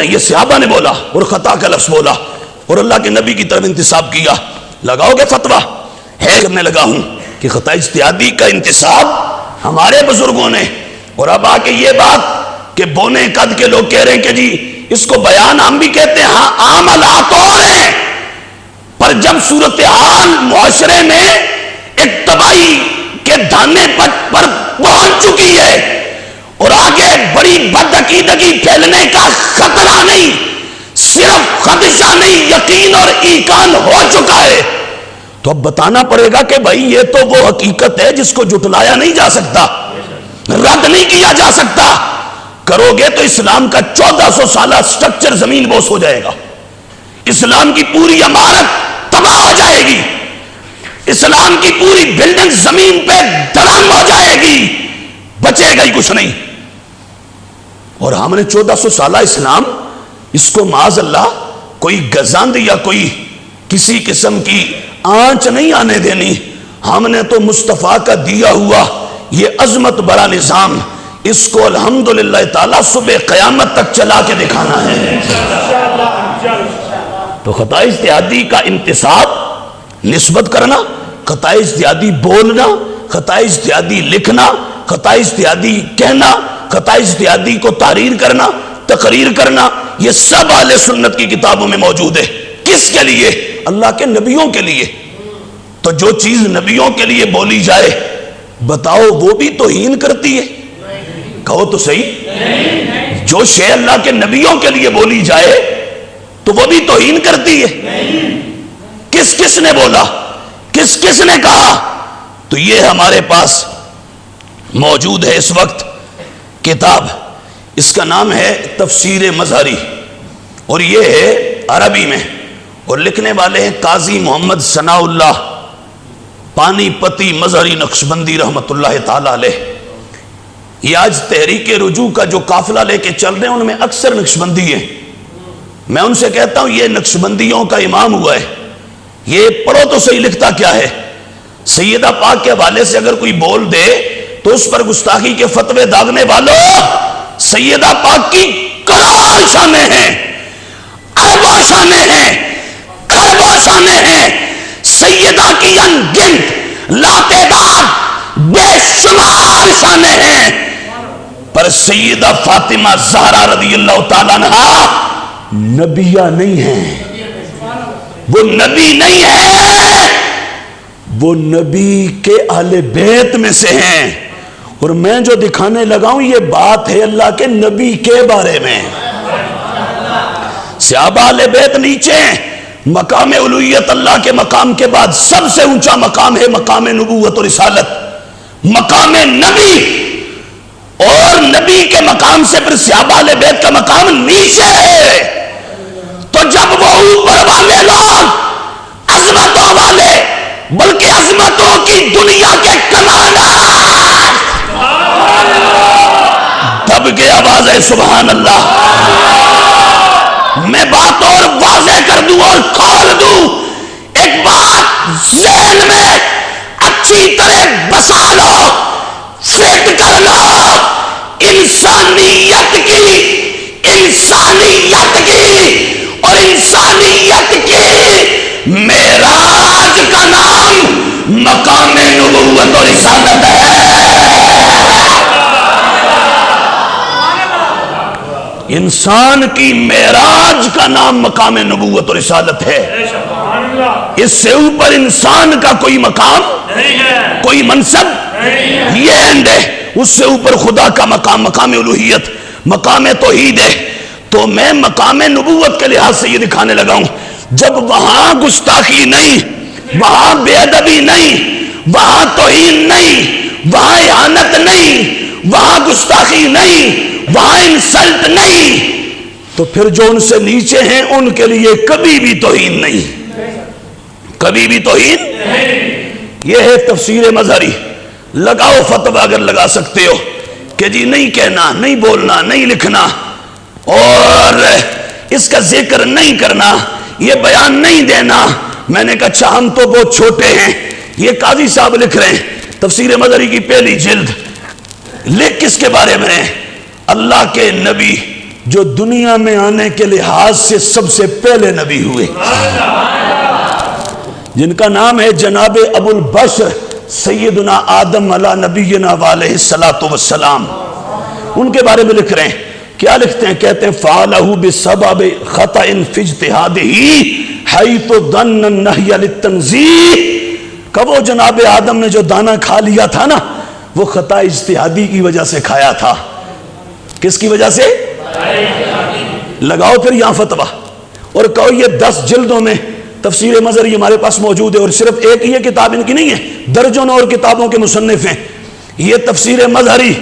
یہ صحابہ نے بولا اور خطا کا لفظ بولا اور اللہ کے نبی کی طرف انتساب کیا، لگاؤ گے فتویٰ؟ ہے کرنے لگا ہوں کہ خطا اجتہادی کا انتساب ہمارے بزرگوں نے، اور اب آ کے یہ بات کہ بونے قد کے لوگ کہہ رہے ہیں کہ جی اس کو بیان ہم بھی کہتے ہیں، ہاں عام حالات اور ہیں، پر جب صورتحال معاشرے میں ایک تباہی کے دھانے پر پہنچ چکی ہے اور آگے بڑی بدعقیدگی پھیلنے کا خطرہ نہیں، صرف خدشہ نہیں، یقین اور ایقان ہو چکا ہے، تو اب بتانا پڑے گا کہ بھائی یہ تو وہ حقیقت ہے جس کو جھٹلایا نہیں جا سکتا، رد نہیں کیا جا سکتا۔ کرو گے تو اسلام کا 1400 سالہ سٹرکچر زمین بوس ہو جائے گا، اسلام کی پوری عمارت تباہ ہو جائے گی، اسلام کی پوری بلڈنگ زمین پہ دھڑام ہو جائے گی، بچے گا ہی کچھ نہیں۔ اور ہم نے 1400 سالہ اسلام، اس کو معاذ اللہ کوئی گزند یا کوئی کسی قسم کی آنچ نہیں آنے دینی، ہم نے تو مصطفیٰ کا دیا ہوا یہ عظمت بڑا نظام، اس کو الحمدللہ تعالیٰ صبح قیامت تک چلا کے دکھانا ہے۔ تو خطا اجتہادی کا انتصاب نسبت کرنا، خطا اجتہادی بولنا، خطا اجتہادی لکھنا، خطا اجتہادی کہنا، خطا اجتہادی کو تحریر کرنا، تقریر کرنا، یہ سب اہل سنت کی کتابوں میں موجود ہے۔ کس کے لیے؟ اللہ کے نبیوں کے لیے۔ تو جو چیز نبیوں کے لیے بولی جائے، بتاؤ وہ بھی توہین کرتی ہے؟ کہو تو صحیح، جو شے اللہ کے نبیوں کے لیے بولی جائے تو وہ بھی توہین کرتی ہے؟ کس کس نے بولا، کس کس نے کہا؟ تو یہ ہمارے پاس موجود ہے اس وقت کتاب، اس کا نام ہے تفسیر مظہری، اور یہ ہے عربی میں، اور لکھنے والے ہیں قاضی محمد ثناء اللہ پانی پتی مظہری نقشبندی رحمت اللہ تعالی علیہ۔ یہ آج تحریک رجوع کا جو قافلہ لے کے چل رہے ہیں ان میں اکثر نقشبندی ہیں، میں ان سے کہتا ہوں یہ نقشبندیوں کا امام ہوا ہے، یہ پڑھو تو صحیح لکھتا کیا ہے۔ سیدہ پاک کے حوالے سے اگر کوئی بول دے تو اس پر گستاخی کے فتوے داغنے والوں، سیدہ پاک کی کروڑوں شانیں ہیں، اربوں شانیں ہیں، کھربوں شانیں ہیں، سیدہ کی انگنت لاتعداد بے شمار شانیں ہیں، پر سیدہ فاطمہ زہرا رضی اللہ تعالیٰ عنہا نبیہ نہیں ہیں، وہ نبی نہیں ہے، وہ نبی کے اہل بیت میں سے ہیں، اور میں جو دکھانے لگا ہوں یہ بات ہے اللہ کے نبی کے بارے میں۔ صحابہ اہل بیت نیچے ہیں، مقام الوہیت اللہ کے مقام کے بعد سب سے اونچا مقام ہے مقام نبوت اور رسالت، مقام نبی، اور نبی کے مقام سے پھر صحابہ اہل بیت کا مقام نیچے ہے۔ تو جب وہ اوپر والے لوگ عظمتوں والے، بلکہ عظمتوں کی دنیا کے کمانڈر، دب کے آواز ہے سبحان اللہ۔ میں بات اور واضح کر دوں اور کھول دوں، ایک بات ذہن میں اچھی طرح بسا لو، فٹ کر لو، انسانیت کی اور انسانیت کی معراج کا نام مقام نبوت اور رسالت ہے۔ انسان کی معراج کا نام مقام نبوت اور رسالت ہے، اس سے اوپر انسان کا کوئی مقام نہیں ہے، کوئی منصب یہ اینڈ ہے، اس سے اوپر خدا کا مقام، مقام الوہیت، مقام توحید ہے۔ تو میں مقام نبوت کے لحاظ سے یہ دکھانے لگا ہوں، جب وہاں گستاخی نہیں، وہاں بے ادبی نہیں، وہاں توہین نہیں، وہاں اہانت نہیں، وہاں گستاخی نہیں، وہاں انسلٹ نہیں، تو پھر جو ان سے نیچے ہیں ان کے لیے کبھی بھی توہین نہیں، کبھی بھی توہین نہیں۔ یہ ہے تفسیر مظہری، لگاؤ فتویٰ اگر لگا سکتے ہو کہ جی نہیں کہنا، نہیں بولنا، نہیں لکھنا، اور اس کا ذکر نہیں کرنا، یہ بیان نہیں دینا۔ میں نے کہا اچھا ہم تو بہت چھوٹے ہیں، یہ قاضی صاحب لکھ رہے ہیں تفسیر مظہری کی پہلی جلد، لکھ کس کے بارے میں؟ اللہ کے نبی جو دنیا میں آنے کے لحاظ سے سب سے پہلے نبی ہوئے، جن کا نام ہے جناب ابو البشر سیدنا آدم علی نبینا علیہ الصلوۃ والسلام، ان کے بارے میں لکھ رہے ہیں. کیا لکھتے ہیں؟ کہتے ہیں فعلہ بسبب خطأ فی اجتہادہ حیث ظن النہی للتنزیہ. کہ وہ جناب آدم نے جو دانا کھا لیا تھا نا، وہ خطا اجتہادی کی وجہ سے کھایا تھا. کس کی وجہ سے؟ لگاؤ پھر یہاں فتویٰ اور کہو یہ 10 جلدوں میں تفسیر مظہری ہمارے پاس موجود ہے، اور صرف ایک یہ کتاب ان کی نہیں ہے، درجنوں اور کتابوں کے مصنف ہیں. یہ تفسیر مظہری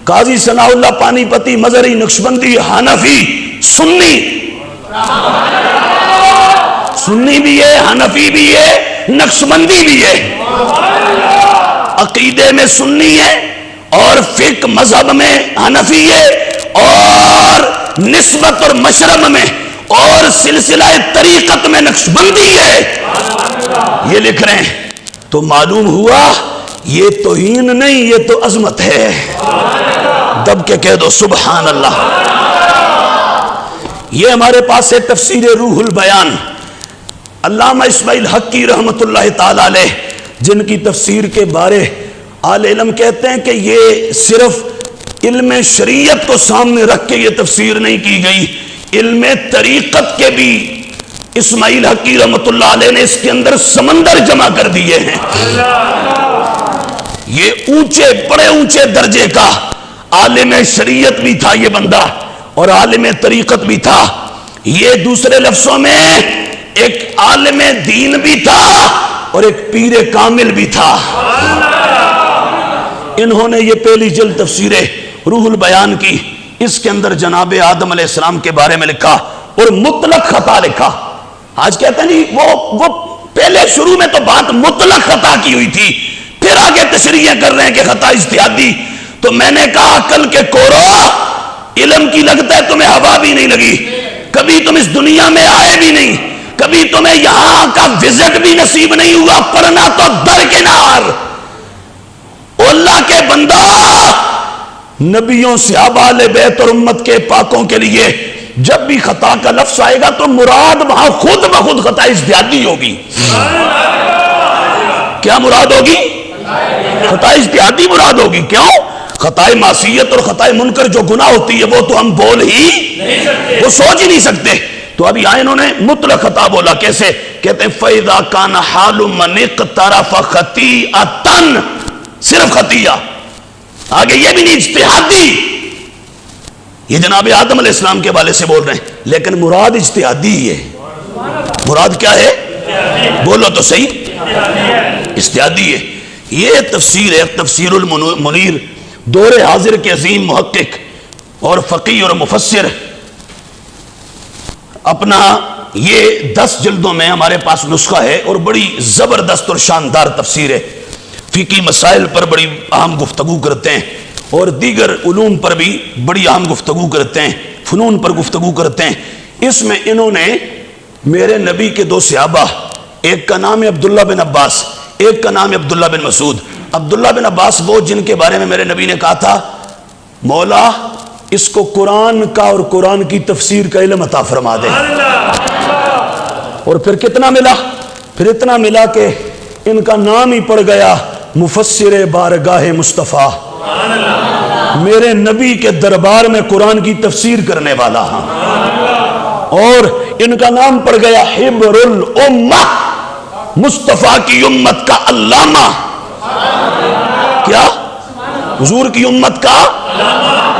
قاضی ثناء اللہ پانی پتی مظہری نقشبندی حنفی سنی بھی ہے، حنفی بھی ہے، نقشبندی بھی ہے. عقیدے میں سنی ہے اور فقہ مذہب میں حنفی ہے، اور نسبت اور مشرب میں اور سلسلہ طریقت میں نقشبندی ہے. یہ لکھ رہے ہیں تو معلوم ہوا یہ توہین نہیں، یہ تو عظمت ہے. دب کے کہہ دو سبحان اللہ. یہ ہمارے پاس ہے تفسیر روح البیان، علامہ اسماعیل حقی رحمت اللہ تعالی علیہ، جن کی تفسیر کے بارے اہل علم کہتے ہیں کہ یہ صرف علم شریعت کو سامنے رکھ کے یہ تفسیر نہیں کی گئی، علم طریقت کے بھی اسماعیل حقی رحمت اللہ علیہ نے اس کے اندر سمندر جمع کر دیے ہیں. یہ اونچے بڑے اونچے درجے کا عالم شریعت بھی تھا یہ بندہ، اور عالم طریقت بھی تھا. یہ دوسرے لفظوں میں ایک عالم دین بھی تھا اور ایک پیر کامل بھی تھا. انہوں نے یہ پہلی جلد تفسیر روح البیان کی، اس کے اندر جناب آدم علیہ السلام کے بارے میں لکھا اور مطلق خطا لکھا. آج کہتے ہیں نہیں، وہ پہلے شروع میں تو بات مطلق خطا کی ہوئی تھی، پھر آگے تشریح کر رہے ہیں کہ خطا اجتہادی. تو میں نے کہا عقل کے کورو، علم کی لگتا ہے تمہیں ہوا بھی نہیں لگی، کبھی تم اس دنیا میں آئے بھی نہیں، کبھی تمہیں یہاں کا وزٹ بھی نصیب نہیں ہوا، پڑھنا تو درکنار. اللہ کے بندہ، نبیوں صحابہ اہل بیت اور امت کے پاکوں کے لیے جب بھی خطا کا لفظ آئے گا تو مراد وہاں خود بخود خطا اجتہادی ہوگی. کیا مراد ہوگی؟ خطا اجتہادی مراد ہوگی. کیوں؟ خطا معصیت اور خطا منکر جو گناہ ہوتی ہے وہ تو ہم بول ہی، وہ سوچ ہی نہیں سکتے. تو ابھی آئے انہوں نے مطلق خطا بولا. کیسے؟ کہتے ہیں فَإِذَا كَانَ حَالُ مَنِ اقْتَرَفَ خَطِيئَةً، صرف خطیہ، آگے یہ بھی نہیں اجتہادی. یہ جناب آدم علیہ السلام کے والے سے بول رہے ہیں، لیکن مراد اجتہادی ہے. مراد کیا ہے؟ بولو تو صحیح، اجتہادی ہے. یہ تفسیر ہے تفسیر المنیر، دور حاضر کے عظیم محقق اور فقیہ اور مفسر. اپنا یہ 10 جلدوں میں ہمارے پاس نسخہ ہے اور بڑی زبردست اور شاندار تفسیر ہے. فقہی مسائل پر بڑی اہم گفتگو کرتے ہیں اور دیگر علوم پر بھی بڑی اہم گفتگو کرتے ہیں، فنون پر گفتگو کرتے ہیں. اس میں انہوں نے میرے نبی کے 2 صحابہ، ایک کا نام ہے عبداللہ بن عباس، ایک کا نام ہے عبداللہ بن مسعود. عبداللہ بن عباس وہ جن کے بارے میں میرے نبی نے کہا تھا مولا اس کو قرآن کا اور قرآن کی تفسیر کا علم عطا فرما دے. اور پھر کتنا ملا؟ پھر اتنا ملا کہ ان کا نام ہی پڑ گیا مفسر بارگاہ مصطفیٰ. میرے نبی کے دربار میں قرآن کی تفسیر کرنے والا ہاں. اور ان کا نام پڑ گیا حبر الامہ، مصطفیٰ کی امت کا علامہ. کیا؟ حضور کی امت کا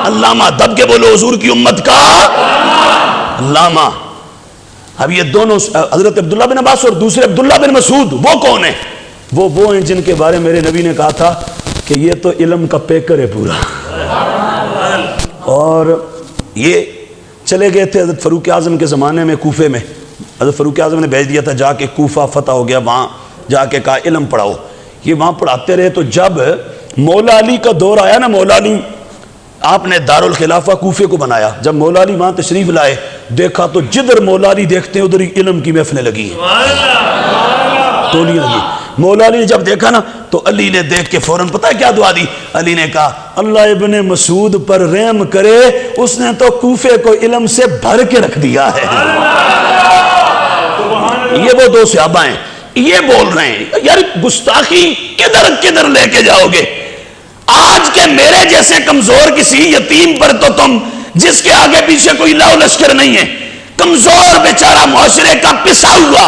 علامہ. دب کے بولو، حضور کی امت کا علامہ. اب یہ دونوں حضرت عبداللہ بن عباس اور دوسرے عبداللہ بن مسعود وہ کون ہیں؟ وہ ہیں جن کے بارے میرے نبی نے کہا تھا کہ یہ تو علم کا پیکر ہے پورا. اور یہ چلے گئے تھے حضرت فاروق اعظم کے زمانے میں کوفے میں. حضرت فاروق اعظم نے بھیج دیا تھا جا کے، کوفہ فتح ہو گیا، وہاں جا کے کہا علم پڑھاؤ. یہ وہاں پڑھاتے رہے. تو جب مولا علی کا دور آیا نا، مولا علی آپ نے دارالخلافہ کوفے کو بنایا. جب مولا علی وہاں تشریف لائے، دیکھا تو جدھر مولا علی دیکھتے ہیں ادھر ہی علم کی محفلیں لگی ہیں، تولیاں لگی. مولا علی نے جب دیکھا نا تو علی نے دیکھ کے فوراً پتہ ہے کیا دعا دی؟ علی نے کہا اللہ ابن مسعود پر رحم کرے، اس نے تو کوفے کو علم سے بھر کے رکھ دیا ہے۔ یہ وہ دو صحابہ ہیں، یہ بول رہے ہیں یار گستاخی کدھر کدھر لے کے جاؤ گے؟ آج کے میرے جیسے کمزور کسی یتیم پر تو تم، جس کے آگے پیچھے کوئی لاؤ لشکر نہیں ہے، کمزور بیچارہ معاشرے کا پسا ہوا،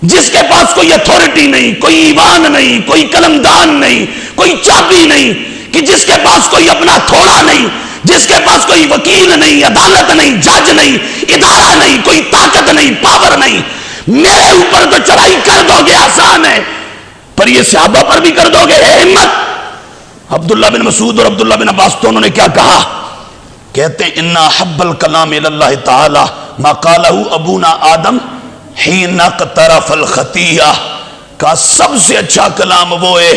جس کے پاس کوئی اتھارٹی نہیں، کوئی ایوان نہیں، کوئی قلمدان نہیں، کوئی چابی نہیں، کہ جس کے پاس کوئی اپنا تھوڑا نہیں، جس کے پاس کوئی وکیل نہیں، عدالت نہیں، جج نہیں، ادارہ نہیں، کوئی طاقت نہیں، پاور نہیں، میرے اوپر تو چڑھائی کر دو گے آسان ہے، پر یہ صحابہ پر بھی کر دو گے اے ہمت۔ عبداللہ بن مسعود اور عبداللہ بن عباس دونوں نے کیا کہا؟ کہتے ہیں اِنَّا حَبَّ الْكَلَامِ لِلَّهِ تَعَالَى مَا قَالَهُ أَبُونَا آدم حِينَ اقْتَرَفَ الْخَطِيَّةَ، کا سب سے اچھا کلام وہ ہے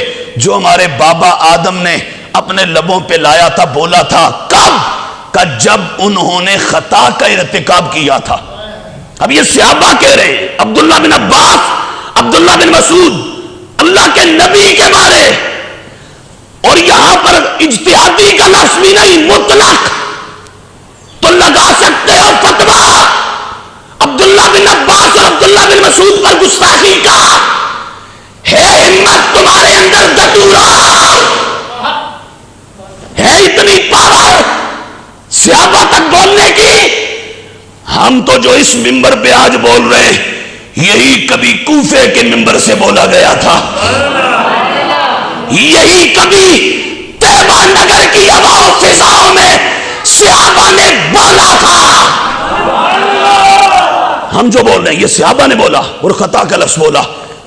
جو ہمارے بابا آدم نے اپنے لبوں پہ لایا تھا، بولا تھا، کب؟ کہ جب انہوں نے خطا کا ارتکاب کیا تھا۔ اب یہ صحابہ کہہ رہے ہیں، عبداللہ بن عباس، عبداللہ بن مسعود، اللہ کے نبی کے بارے، اور یہاں پر اجتہادی کا لفظ بھی نہیں، مطلق تو لگا سکتے ہو فتویٰ عبداللہ بن عباس اور عبداللہ بن مسعود پر گستاخی کا، ہے ہمت تمہارے اندر دٹورا، ہے اتنی پاور صحابہ تک بولنے کی؟ ہم تو جو اس ممبر پہ آج بول رہے ہیں یہی کبھی کوفے کے ممبر سے بولا گیا تھا، یہی کبھی طیبہ نگر کی ہوا و فضاؤں میں صحابہ نے بولا تھا۔ ہم جو بول رہے ہیں یہ صحابہ نے بولا اور خطا کا لفظ بولا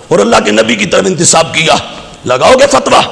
اور اللہ کے نبی کی طرف انتساب کیا، لگاؤ گے فتویٰ؟